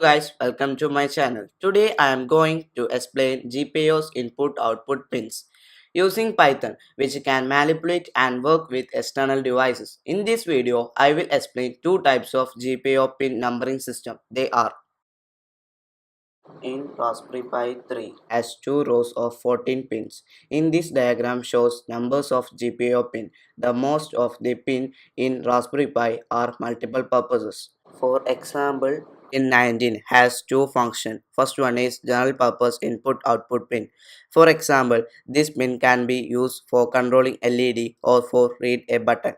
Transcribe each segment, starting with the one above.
Guys, welcome to my channel. Today I am going to explain Gpio's input-output pins using Python, which can manipulate and work with external devices. In this video, I will explain two types of Gpio pin numbering system. They are in Raspberry Pi 3 has two rows of 14 pins. In this diagram shows numbers of GPIO pin. The most of the pin in Raspberry Pi are multiple purposes. For example, pin 19 has two functions. First one is general purpose input output pin. For example, this pin can be used for controlling LED or for read a button,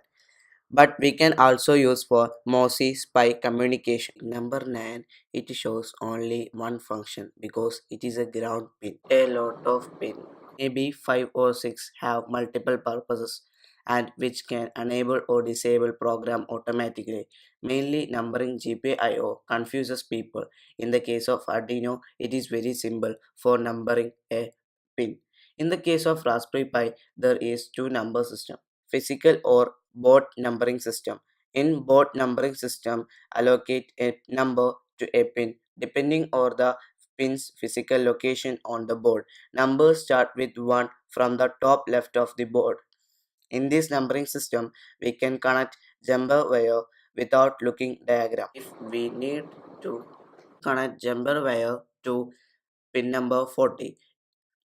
but we can also use for Mosi spy communication. Number 9, it shows only one function because it is a ground pin. A lot of pin, maybe 5 or 6, have multiple purposes and which can enable or disable program automatically. Mainly numbering GPIO confuses people. In the case of Arduino, it is very simple for numbering a pin. In the case of Raspberry Pi, there is two number system, physical or board numbering system. In board numbering system, allocate a number to a pin depending on the pin's physical location on the board. Numbers start with 1 from the top left of the board. In this numbering system, we can connect jumper wire without looking diagram. If we need to connect jumper wire to pin number 40,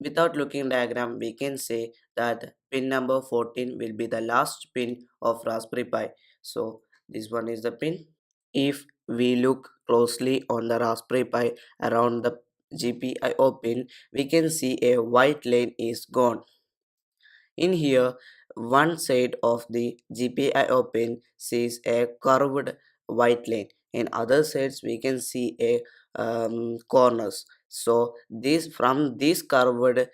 without looking diagram, we can say that pin number 14 will be the last pin of Raspberry Pi. So this one is the pin. If we look closely on the Raspberry Pi around the GPIO pin, we can see a white lane is gone. In here, one side of the GPIO pin sees a curved white lane. In other sides, we can see a corners. So this from this curved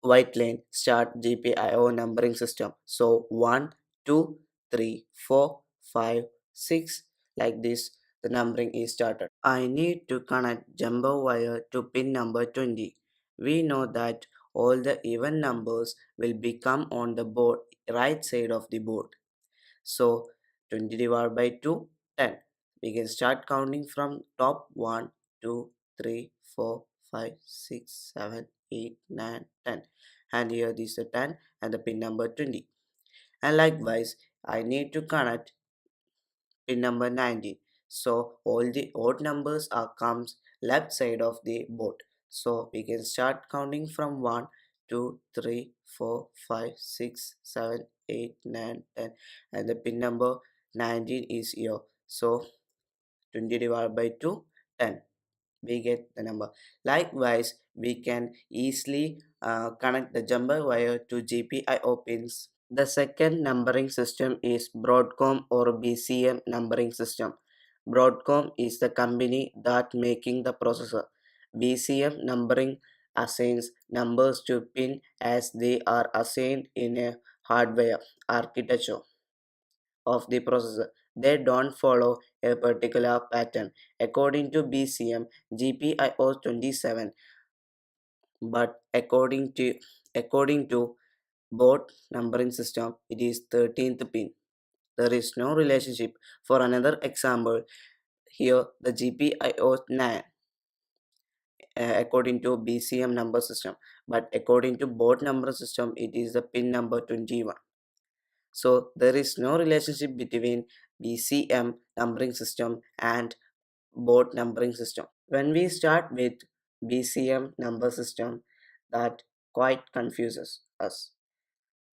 white lane start GPIO numbering system. So 1, 2, 3, 4, 5, 6, like this the numbering is started. I need to connect jumbo wire to pin number 20. We know that all the even numbers will become on the board right side of the board. So 20 divided by 2, 10. We can start counting from top 1, 2, 3, 4, 5, 6, 7, 8, 9, 10. And here this is the 10 and the pin number 20. And likewise, I need to connect pin number 19. So all the odd numbers are comes left side of the board. So we can start counting from 1, 2, 3, 4, 5, 6, 7, 8, 9, 10, and the pin number 19 is here. So 20 divided by 2, 10. We get the number. Likewise, we can easily connect the jumper wire to GPIO pins. The second numbering system is Broadcom or BCM numbering system. Broadcom is the company that making the processor. BCM numbering assigns numbers to pin as they are assigned in a hardware architecture of the processor. They don't follow a particular pattern. According to BCM, GPIO 27, but according to board numbering system, it is 13th pin. There is no relationship. For another example, here the GPIO 9 according to BCM number system, but according to board number system, it is the pin number 21. So there is no relationship between BCM numbering system and board numbering system. When we start with BCM number system, that quite confuses us.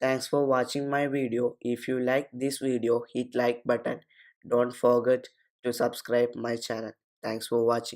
Thanks for watching my video. If you like this video, hit like button. Don't forget to subscribe my channel. Thanks for watching.